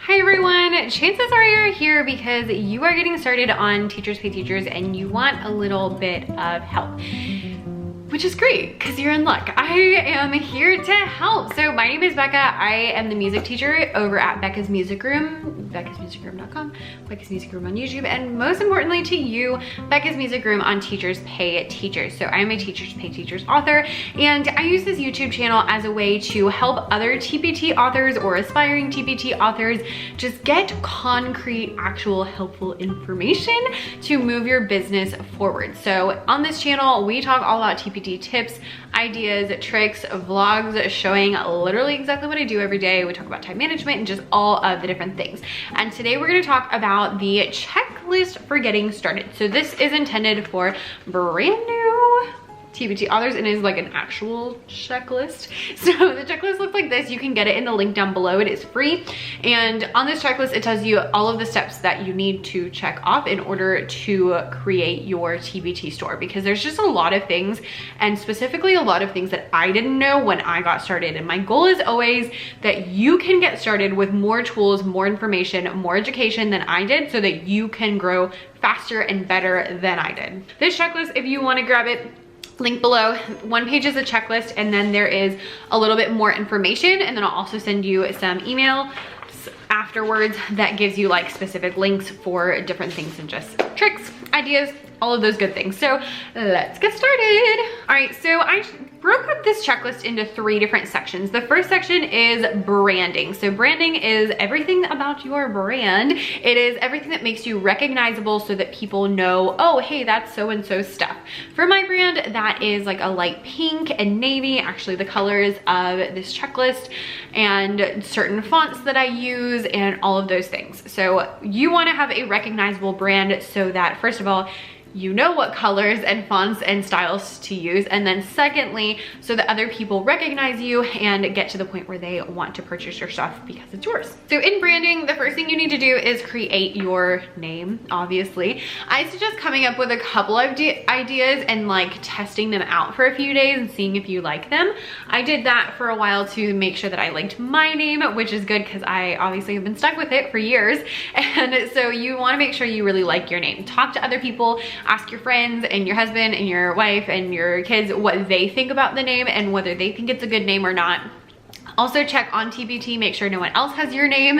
Hi everyone, chances are you're here because you are getting started on Teachers Pay Teachers and you want a little bit of help, which is great because you're in luck. I am here to help. So my name is Becca. I am the music teacher over at Becca's Music Room, beccasmusicroom.com, Becca's Music Room on YouTube, and most importantly to you, Becca's Music Room on Teachers Pay Teachers. So I'm a Teachers Pay Teachers author, and I use this YouTube channel as a way to help other TPT authors or aspiring TPT authors just get concrete, actual helpful information to move your business forward. So on this channel, we talk all about TPT tips, ideas, tricks, vlogs showing literally exactly what I do every day. We talk about time management and just all of the different things. And today we're going to talk about the checklist for getting started. So this is intended for brand new TPT authors and is like an actual checklist. So the checklist looks like this. You can get it in the link down below. It is free. And on this checklist, it tells you all of the steps that you need to check off in order to create your TPT store, because there's just a lot of things, and specifically a lot of things that I didn't know when I got started. And my goal is always that you can get started with more tools, more information, more education than I did, so that you can grow faster and better than I did. This checklist, if you want to grab it, link below. One page is a checklist, and then there is a little bit more information, and then I'll also send you some email afterwards that gives you like specific links for different things and just tricks, ideas, all of those good things. So let's get started. All right, so I broke up this checklist into 3 different sections. The first section is branding. So branding is everything about your brand. It is everything that makes you recognizable so that people know, oh, hey, that's so-and-so stuff. For my brand, that is like a light pink and navy, actually the colors of this checklist, and certain fonts that I use and all of those things. So you want to have a recognizable brand so that, first of all, you know what colors and fonts and styles to use, and then secondly, so that other people recognize you and get to the point where they want to purchase your stuff because it's yours. So in branding, the first thing you need to do is create your name, obviously. I suggest coming up with a couple of ideas and like testing them out for a few days and seeing if you like them. I did that for a while to make sure that I liked my name, which is good because I obviously have been stuck with it for years. And so you want to make sure you really like your name. Talk to other people, ask your friends and your husband and your wife and your kids what they think about the name and whether they think it's a good name or not. Also check on TPT, make sure no one else has your name.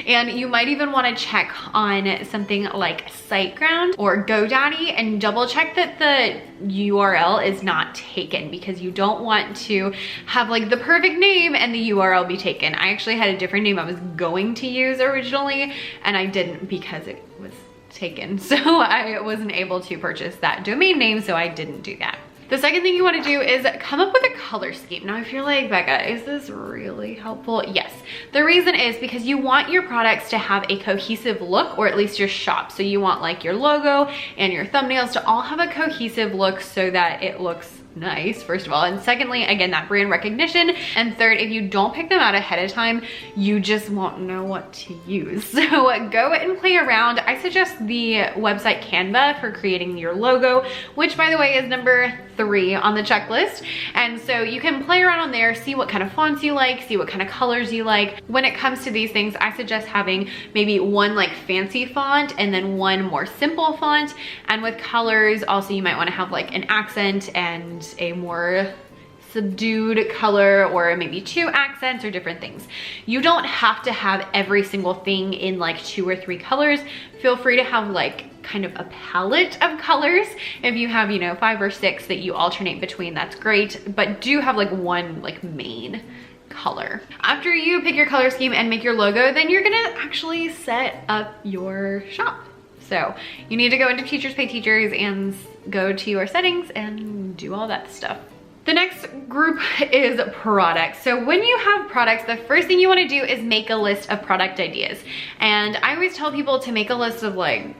And you might even want to check on something like SiteGround or GoDaddy and double check that the URL is not taken, because you don't want to have like the perfect name and the URL be taken. I actually had a different name I was going to use originally and I didn't because it was taken. So I wasn't able to purchase that domain name, so I didn't do that. The second thing you want to do is come up with a color scheme. Now, if you're like, Becca, is this really helpful? Yes. The reason is because you want your products to have a cohesive look, or at least your shop. So you want like your logo and your thumbnails to all have a cohesive look so that it looks nice, first of all, and secondly, again, that brand recognition, and third, if you don't pick them out ahead of time, you just won't know what to use. So go and play around. I suggest the website Canva for creating your logo, which by the way is number 3 on the checklist. And so you can play around on there, see what kind of fonts you like, see what kind of colors you like. When it comes to these things, I suggest having maybe one like fancy font and then one more simple font. And with colors also, you might want to have like an accent and a more subdued color, or maybe 2 accents or different things. You don't have to have every single thing in like 2 or 3 colors. Feel free to have like kind of a palette of colors. If you have, you know, 5 or 6 that you alternate between, that's great, but do have like one like main color. After you pick your color scheme and make your logo, then you're gonna actually set up your shop. So you need to go into Teachers Pay Teachers and go to your settings and do all that stuff. The next group is products. So when you have products, the first thing you want to do is make a list of product ideas. And I always tell people to make a list of like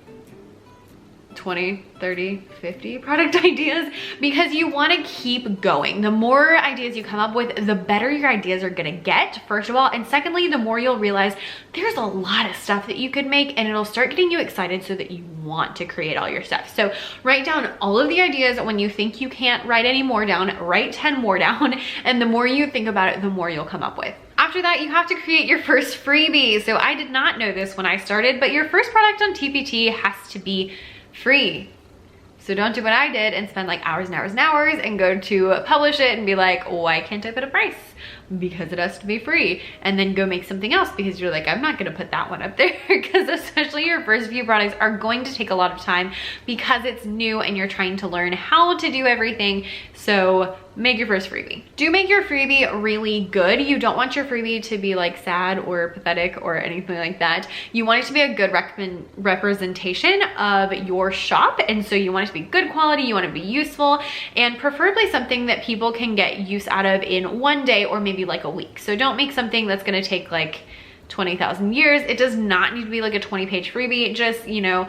20, 30, 50 product ideas, because you want to keep going. The more ideas you come up with, the better your ideas are gonna get, first of all, and secondly, the more you'll realize there's a lot of stuff that you could make, and it'll start getting you excited so that you want to create all your stuff. So write down all of the ideas. When you think you can't write any more down, write 10 more down, and the more you think about it, the more you'll come up with. After after that, you have to create your first freebie. So I did not know this when I started, but your first product on TPT has to be free. So don't do what I did and spend like hours and hours and hours and go to publish it and be like, why can't I put a price? Because it has to be free. And then go make something else because you're like, I'm not gonna put that one up there, because especially your first few products are going to take a lot of time because it's new and you're trying to learn how to do everything. So make your first freebie. Do make your freebie really good. You don't want your freebie to be like sad or pathetic or anything like that. You want it to be a good representation of your shop. And so you want it to be good quality, you want it to be useful, and preferably something that people can get use out of in one day or maybe like a week. So don't make something that's gonna take like 20,000 years. It does not need to be like a 20-page freebie. Just, you know,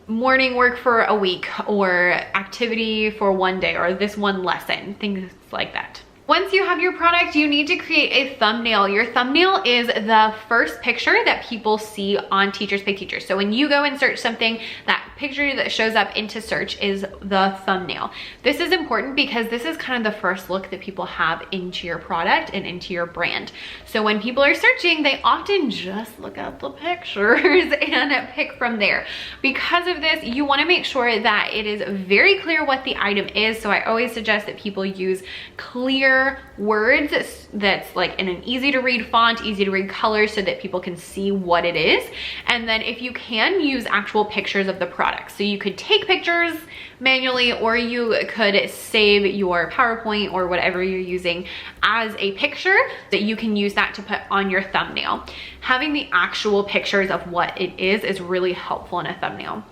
morning work for a week, or activity for one day, or this one lesson, things like that. Once you have your product, you need to create a thumbnail. Your thumbnail is the first picture that people see on Teachers Pay Teachers. So when you go and search something, that picture that shows up into search is the thumbnail. This is important because this is kind of the first look that people have into your product and into your brand. So when people are searching, they often just look at the pictures and pick from there. Because of this, you want to make sure that it is very clear what the item is. So I always suggest that people use clear words that's like in an easy to read font, easy to read color, so that people can see what it is. And then if you can, use actual pictures of the product. So you could take pictures manually, or you could save your PowerPoint or whatever you're using as a picture that you can use that to put on your thumbnail. Having the actual pictures of what it is really helpful in a thumbnail.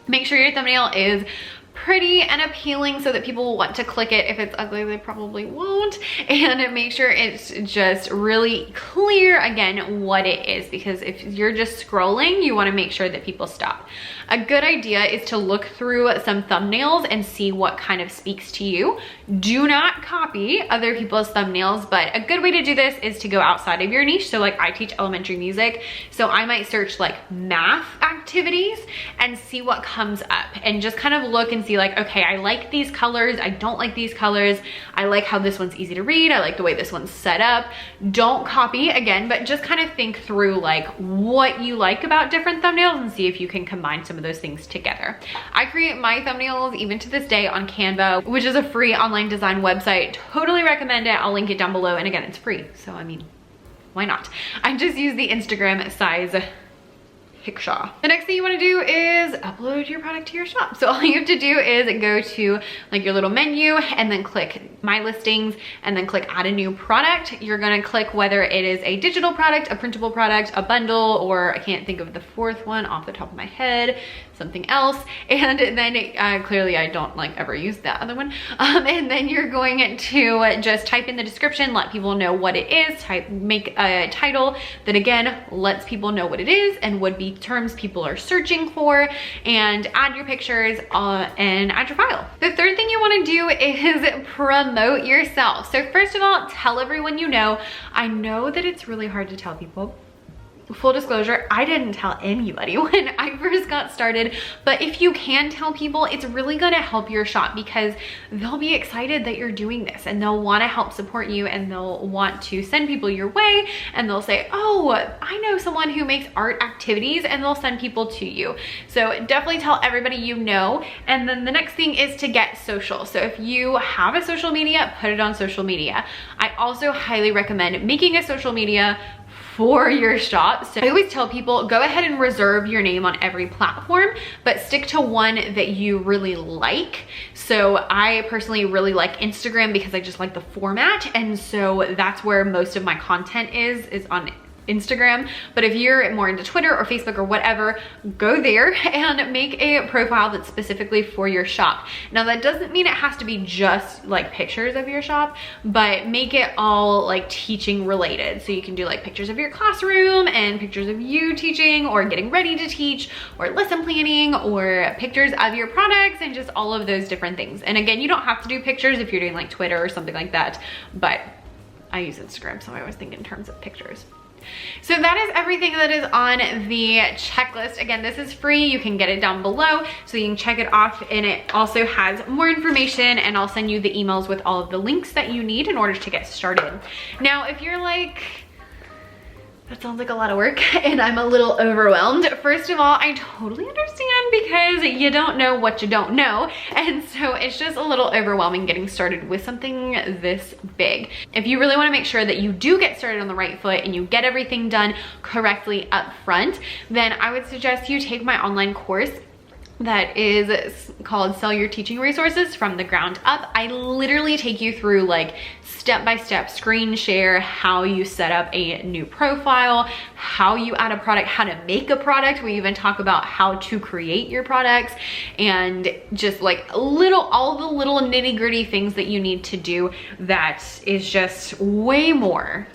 Make sure your thumbnail is pretty and appealing so that people will want to click it. If it's ugly, they probably won't. And make sure it's just really clear, again, what it is, because if you're just scrolling, you want to make sure that people stop. A good idea is to look through some thumbnails and see what kind of speaks to you. Do not copy other people's thumbnails, but a good way to do this is to go outside of your niche. So like I teach elementary music, so I might search like math activities and see what comes up, and just kind of look and see like, okay, I like these colors, I don't like these colors, I like how this one's easy to read, I like the way this one's set up. Don't copy again, but just kind of think through like what you like about different thumbnails and see if you can combine some of those things together. I create my thumbnails even to this day on Canva, which is a free online design website. Totally recommend it. I'll link it down below, and again, it's free, so I mean, why not? I just use the Instagram size picture. The next thing you want to do is upload your product to your shop. So all you have to do is go to like your little menu and then click My Listings and then click Add a New Product. You're going to click whether it is a digital product, a printable product, a bundle, or I can't think of the fourth one off the top of my head, something else. And then clearly I don't like ever use that other one. And then you're going to just type in the description, let people know what it is, make a title that again lets people know what it is and would be terms people are searching for, and add your pictures and add your file. The third thing you want to do is promote yourself. So first of all, tell everyone you know. I know that it's really hard to tell people. Full disclosure, I didn't tell anybody when I first got started, but if you can tell people, it's really gonna help your shop because they'll be excited that you're doing this and they'll wanna help support you, and they'll want to send people your way, and they'll say, oh, I know someone who makes art activities, and they'll send people to you. So definitely tell everybody you know. And then the next thing is to get social. So if you have a social media, put it on social media. I also highly recommend making a social media for your shop. So I always tell people, go ahead and reserve your name on every platform, but stick to one that you really like. So I personally really like Instagram because I just like the format. And so that's where most of my content is on Instagram. But if you're more into Twitter or Facebook or whatever, go there and make a profile that's specifically for your shop. Now that doesn't mean it has to be just like pictures of your shop, but make it all like teaching related. So you can do like pictures of your classroom and pictures of you teaching or getting ready to teach, or lesson planning, or pictures of your products, and just all of those different things. And again, you don't have to do pictures if you're doing like Twitter or something like that, but I use Instagram, so I always think in terms of pictures. So that is everything that is on the checklist. Again, this is free. You can get it down below so you can check it off, and it also has more information, and I'll send you the emails with all of the links that you need in order to get started. Now, if you're like, That sounds like a lot of work and I'm a little overwhelmed. First of all, I totally understand because you don't know what you don't know. And so it's just a little overwhelming getting started with something this big. If you really want to make sure that you do get started on the right foot and you get everything done correctly up front, then I would suggest you take my online course that is called Sell Your Teaching Resources from the Ground Up. I literally take you through like step-by-step screen share, how you set up a new profile, how you add a product, how to make a product. We even talk about how to create your products and just like all the little nitty-gritty things that you need to do. That is just way more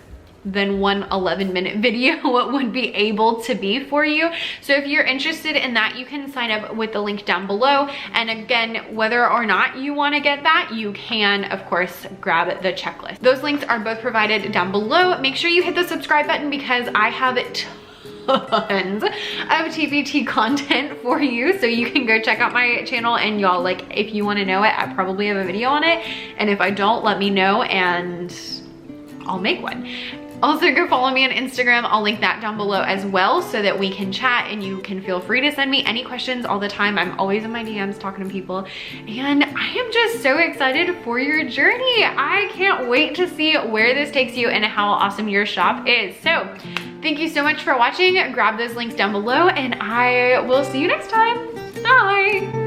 than one 11-minute video would be able to be for you. So if you're interested in that, you can sign up with the link down below. And again, whether or not you want to get that, you can of course grab the checklist. Those links are both provided down below. Make sure you hit the subscribe button because I have tons of TPT content for you, so you can go check out my channel. And y'all, like, if you want to know it, I probably have a video on it, and if I don't, let me know and I'll make one. Also, go follow me on Instagram. I'll link that down below as well so that we can chat and you can feel free to send me any questions all the time. I'm always in my DMs talking to people, and I am just so excited for your journey. I can't wait to see where this takes you and how awesome your shop is. So thank you so much for watching. Grab those links down below and I will see you next time. Bye.